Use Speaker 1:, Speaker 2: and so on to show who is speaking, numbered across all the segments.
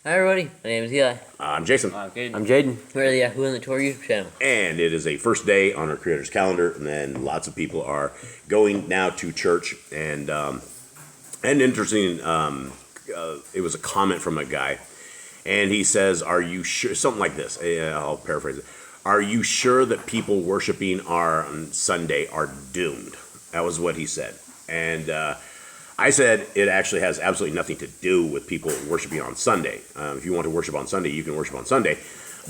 Speaker 1: Hi everybody, my name is Eli.
Speaker 2: I'm Jason.
Speaker 1: I'm
Speaker 3: Jaden.
Speaker 1: We're the Yahoo and the Torah YouTube channel.
Speaker 2: And it is a first day on our Creator's calendar, and then lots of people are going now to church. And interesting, it was a comment from a guy, and he says, "Are you sure?" Something like this. I'll paraphrase it. Are you sure that people worshiping on Sunday are doomed? That was what he said, and I said it actually has absolutely nothing to do with people worshiping on Sunday. If you want to worship on Sunday, you can worship on Sunday.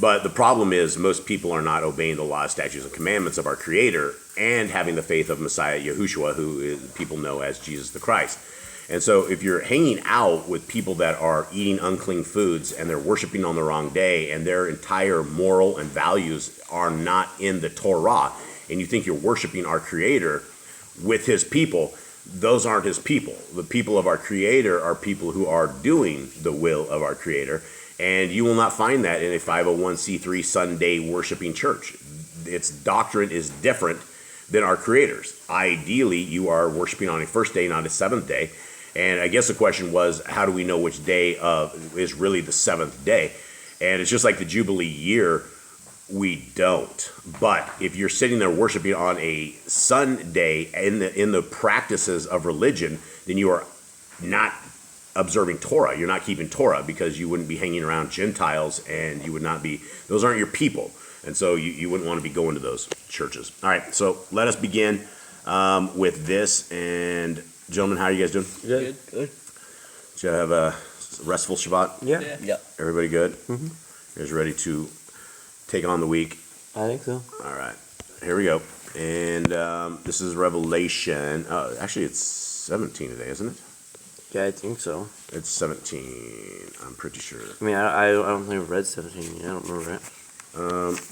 Speaker 2: But the problem is most people are not obeying the laws, statutes, and commandments of our Creator and having the faith of Messiah Yahushua, who people know as Jesus the Christ. And so if you're hanging out with people that are eating unclean foods and they're worshiping on the wrong day and their entire moral and values are not in the Torah, and you think you're worshiping our Creator with his people, those aren't his people. The people of our Creator are people who are doing the will of our Creator, and you will not find that in a 501c3 Sunday worshiping church. Its doctrine is different than our Creator's. Ideally, you are worshiping on a first day, not a seventh day, and I guess the question was, how do we know which day is really the seventh day? And it's just like the Jubilee year. We don't. But if you're sitting there worshiping on a Sunday in the practices of religion, then you are not observing Torah. You're not keeping Torah because you wouldn't be hanging around Gentiles and you would not be, those aren't your people. And so you wouldn't want to be going to those churches. All right, so let us begin with this. And gentlemen, how are you guys doing?
Speaker 1: Good.
Speaker 2: Did you have a restful Shabbat?
Speaker 3: Yeah.
Speaker 2: Everybody good?
Speaker 3: Mm-hmm.
Speaker 2: You guys ready to take on the week?
Speaker 3: I think so.
Speaker 2: All right, here we go. And this is Revelation. Actually, it's 17 today, isn't it?
Speaker 3: Yeah, I think so.
Speaker 2: It's 17. I'm pretty sure.
Speaker 3: I mean, I don't think I've read 17. I don't remember it.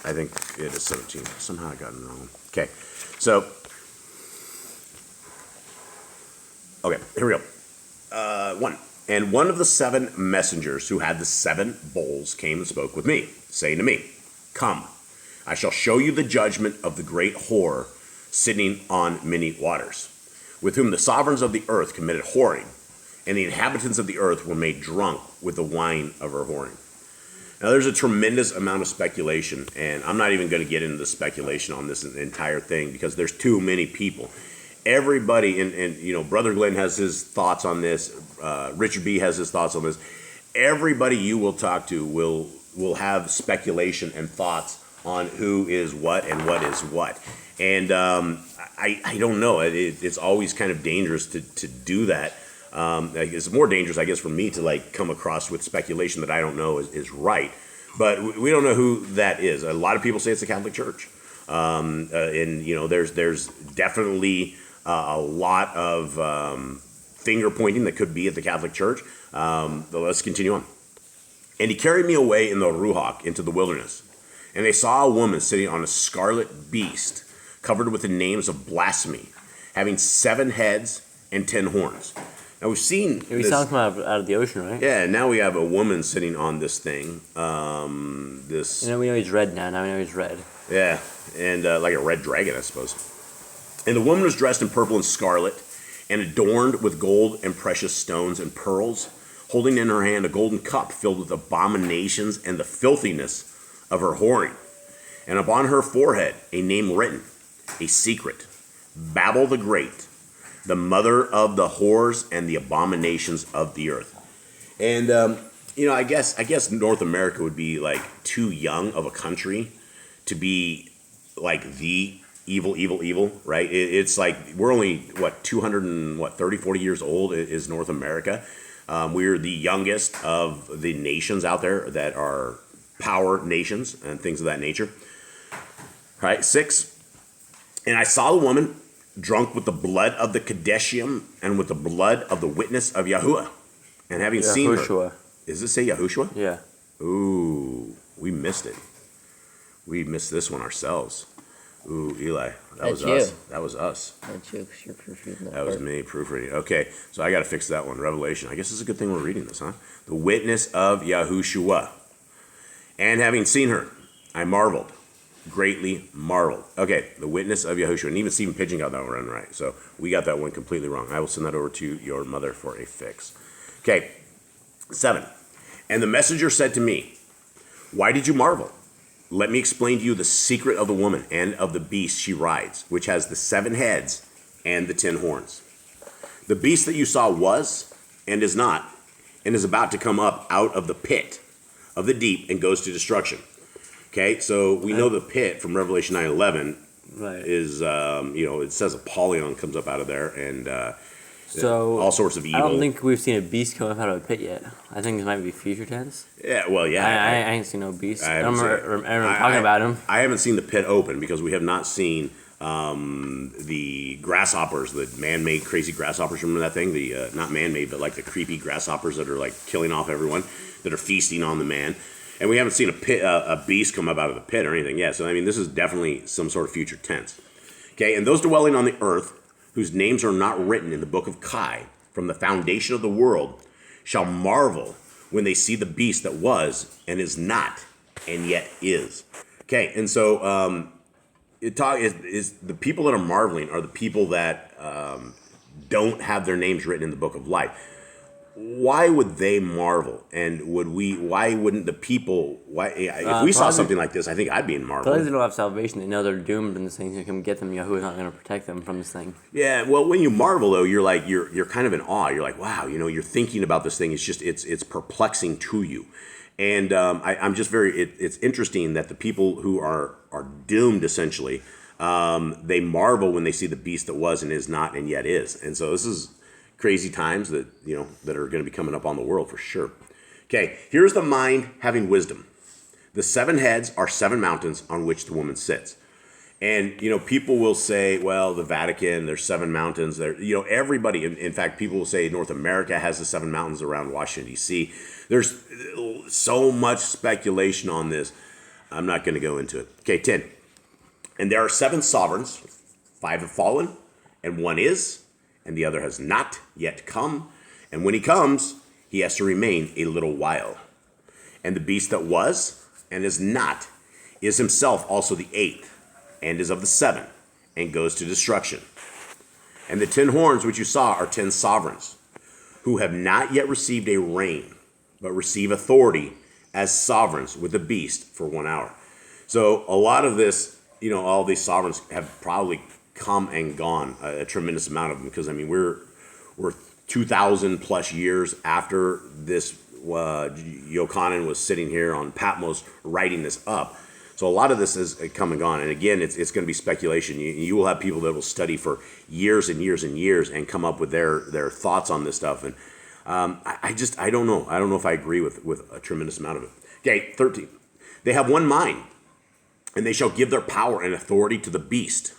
Speaker 2: I think it is 17. Somehow I got it wrong. Okay, so. Okay, here we go. 1. And one of the 7 messengers who had the 7 bowls came and spoke with me, saying to me, "Come, I shall show you the judgment of the great whore sitting on many waters, with whom the sovereigns of the earth committed whoring, and the inhabitants of the earth were made drunk with the wine of her whoring." Now, there's a tremendous amount of speculation, and I'm not even going to get into the speculation on this entire thing because there's too many people. Everybody, and you know, Brother Glenn has his thoughts on this. Richard B. has his thoughts on this. Everybody you will talk to will have speculation and thoughts on who is what and what is what. And I don't know. It's always kind of dangerous to do that. It's more dangerous, I guess, for me to like come across with speculation that I don't know is right. But we don't know who that is. A lot of people say it's the Catholic Church. And, you know, there's definitely a lot of finger pointing that could be at the Catholic Church. But let's continue on. "And he carried me away in the Ruach into the wilderness. And they saw a woman sitting on a scarlet beast, covered with the names of blasphemy, having 7 heads and 10 horns." Now we've seen
Speaker 3: We saw him come out of the ocean, right?
Speaker 2: Yeah, now we have a woman sitting on this thing. This.
Speaker 3: You know, we know he's red now. Now we know he's red.
Speaker 2: Yeah, and like a red dragon, I suppose. "And the woman was dressed in purple and scarlet, and adorned with gold and precious stones and pearls, holding in her hand a golden cup filled with abominations and the filthiness of her whoring. And upon her forehead a name written, a secret, Babel the Great, the mother of the whores and the abominations of the earth." And you know, I guess North America would be like too young of a country to be like the evil, right? It's like we're only 40 years old is North America. We're the youngest of the nations out there that are power nations and things of that nature. All right, 6. "And I saw the woman drunk with the blood of the Kadeshim and with the blood of the witness of Yahuwah. And having seen her..." Does it say Yahushua?
Speaker 3: Yeah.
Speaker 2: Ooh, we missed it. We missed this one ourselves. Ooh, Eli, that was us. That was us.
Speaker 1: That's you, 'cause you're proofreading
Speaker 2: That was me proofreading. Okay, so I got to fix that one. Revelation. I guess it's a good thing we're reading this, huh? "The witness of Yahushua. And having seen her, I marveled, greatly marveled." Okay, the witness of Yahushua. And even Stephen Pigeon got that one right. So we got that one completely wrong. I will send that over to your mother for a fix. Okay, 7. And the messenger said to me, why did you marvel? Let me explain to you the secret of the woman and of the beast she rides, which has the 7 heads and the 10 horns. The beast that you saw was and is not, and is about to come up out of the pit of the deep and goes to destruction. Okay, so we know the pit from Revelation 9:11 is, it says Apollyon comes up out of there, and
Speaker 3: so
Speaker 2: all sorts of evil.
Speaker 3: I don't think we've seen a beast come up out of a pit yet. I think this might be future tense.
Speaker 2: Yeah, well, yeah.
Speaker 3: I ain't seen no beast. I remember talking about him.
Speaker 2: I haven't seen the pit open because we have not seen the grasshoppers, the man-made crazy grasshoppers. Remember that thing? The not man-made, but like the creepy grasshoppers that are like killing off everyone, that are feasting on the man. And we haven't seen a beast come up out of the pit or anything yet. So, I mean, this is definitely some sort of future tense. Okay, and those dwelling on the earth, whose names are not written in the book of Kai, from the foundation of the world, shall marvel when they see the beast that was and is not and yet is. Okay, and so is the people that are marveling are the people that don't have their names written in the book of life. Why would they marvel? And why wouldn't the people, if we saw something like this, I think I'd be in marvel.
Speaker 3: Because they don't have salvation. They know they're doomed and this thing's going to come get them. Yahuwah's not going to protect them from this thing.
Speaker 2: Yeah, well, when you marvel, though, you're like, you're kind of in awe. You're like, wow, you're thinking about this thing. It's just, it's perplexing to you. And I'm just it's interesting that the people who are doomed, essentially, they marvel when they see the beast that was and is not and yet is. And so this is crazy times that that are going to be coming up on the world for sure. Okay, here's the mind having wisdom. The 7 heads are 7 mountains on which the woman sits. And people will say, well, the Vatican, there's 7 mountains there. Everybody, in fact, people will say North America has the 7 mountains around Washington D.C. There's so much speculation on this. I'm not going to go into it. Okay, 10. And there are 7 sovereigns, 5 have fallen, and 1 is, and the other has not yet come. And when he comes, he has to remain a little while. And the beast that was and is not is himself also the 8th, and is of the 7, and goes to destruction. And the 10 horns which you saw are 10 sovereigns, who have not yet received a reign, but receive authority as sovereigns with the beast for 1 hour. So a lot of this, all these sovereigns have probably come and gone, a tremendous amount of them, because we're 2,000 plus years after this. Yochanan was sitting here on Patmos writing this up, so a lot of this is come and gone. And again, it's going to be speculation. You will have people that will study for years and years and years and come up with their thoughts on this stuff. And I don't know. I don't know if I agree with a tremendous amount of it. Okay, 13. They have one mind, and they shall give their power and authority to the beast.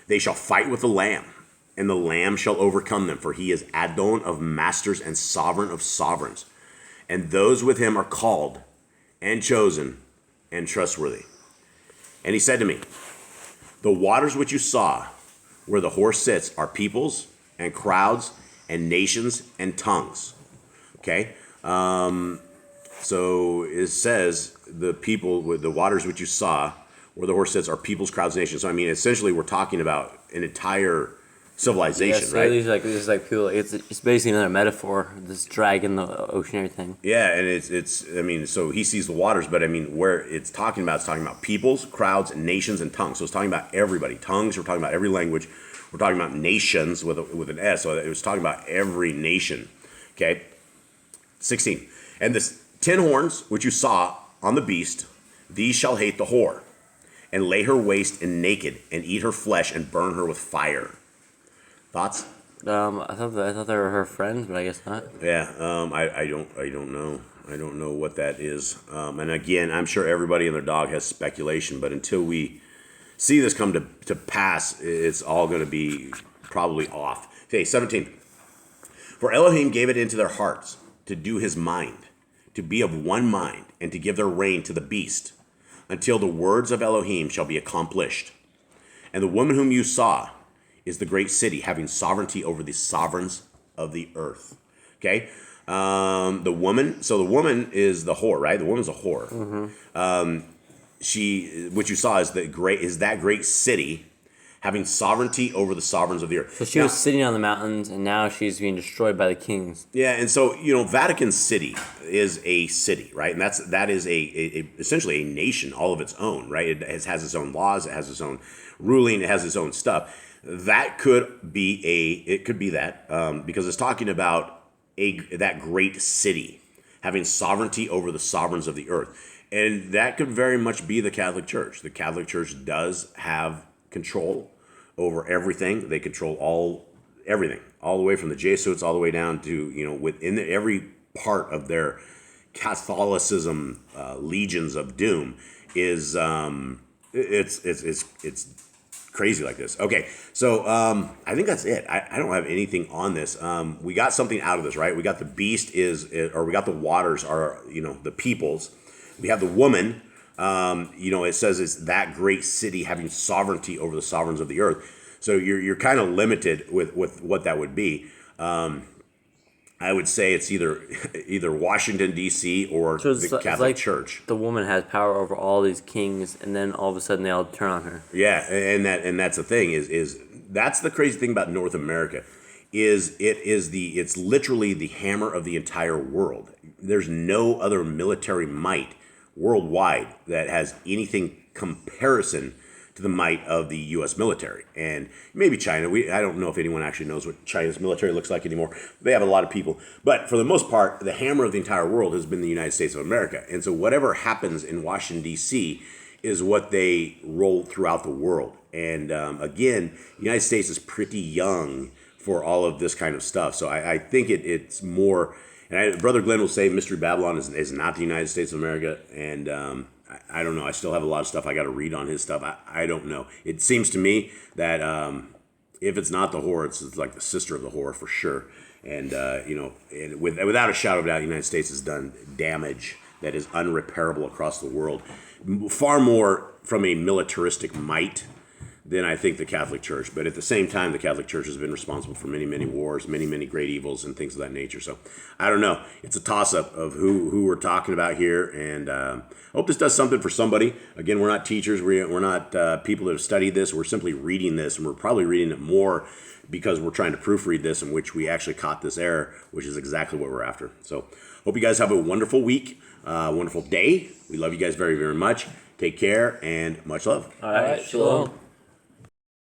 Speaker 2: They shall fight with the Lamb, and the Lamb shall overcome them, for he is Adon of masters and sovereign of sovereigns. And those with him are called and chosen and trustworthy. And he said to me, the waters which you saw where the horse sits are peoples and crowds and nations and tongues. Okay? So it says the people with the waters which you saw where the horse sits are peoples, crowds, nations. So essentially we're talking about an entire civilization,
Speaker 3: so
Speaker 2: right?
Speaker 3: This is like people. It's basically another metaphor. This dragon, the oceanary thing.
Speaker 2: Yeah, and it's. So he sees the waters, but where it's talking about peoples, crowds, nations, and tongues. So it's talking about everybody. Tongues. We're talking about every language. We're talking about nations with an S. So it was talking about every nation. Okay. 16. And the 10 horns which you saw on the beast, these shall hate the whore, and lay her waste in naked, and eat her flesh, and burn her with fire. Thoughts?
Speaker 3: I thought they were her friends, but I guess not.
Speaker 2: Yeah. I don't know. I don't know what that is. And again, I'm sure everybody and their dog has speculation, but until we see this come to pass, it's all going to be probably off. Okay, 17. For Elohim gave it into their hearts to do his mind, to be of one mind, and to give their reign to the beast, until the words of Elohim shall be accomplished. And the woman whom you saw is the great city, having sovereignty over the sovereigns of the earth. Okay? The woman is the whore, right? The woman's a whore. Mm-hmm. What you saw is that great city, having sovereignty over the sovereigns of the earth.
Speaker 3: So she was sitting on the mountains, and now she's being destroyed by the kings.
Speaker 2: Yeah, and so, Vatican City, is a city, right? And that is essentially a nation all of its own, right? It has its own laws, it has its own ruling, it has its own stuff. That could be because it's talking about that great city having sovereignty over the sovereigns of the earth. And that could very much be the Catholic Church. The Catholic Church does have control over everything. They control everything, all the way from the Jesuits all the way down to, within every part of their Catholicism legions of doom is it's crazy like this. Okay, so I think that's it. I don't have anything on this. We got something out of this, right? We got the beast or we got the waters are, the peoples. We have the woman. It says it's that great city having sovereignty over the sovereigns of the earth. So you're kind of limited with what that would be. I would say it's either Washington D.C. or the Catholic Church.
Speaker 3: The woman has power over all these kings, and then all of a sudden they all turn on her.
Speaker 2: Yeah, and that's the thing is that's the crazy thing about North America it's literally the hammer of the entire world. There's no other military might worldwide that has anything comparison to the might of the U.S. military. And maybe China. I don't know if anyone actually knows what China's military looks like anymore. They have a lot of people. But for the most part, the hammer of the entire world has been the United States of America. And so whatever happens in Washington, D.C. is what they roll throughout the world. And again, the United States is pretty young for all of this kind of stuff. So I think it's more... And Brother Glenn will say Mystery Babylon is not the United States of America. And I don't know. I still have a lot of stuff I got to read on his stuff. I don't know. It seems to me that if it's not the whore, it's like the sister of the whore for sure. And, and without a shadow of a doubt, the United States has done damage that is unrepairable across the world. Far more from a militaristic might than I think the Catholic Church. But at the same time, the Catholic Church has been responsible for many, many wars, many, many great evils and things of that nature. So I don't know. It's a toss-up of who we're talking about here. And I hope this does something for somebody. Again, we're not teachers. We're not people that have studied this. We're simply reading this. And we're probably reading it more because we're trying to proofread this, in which we actually caught this error, which is exactly what we're after. So hope you guys have a wonderful week, wonderful day. We love you guys very, very much. Take care and much love.
Speaker 3: All right. Shalom.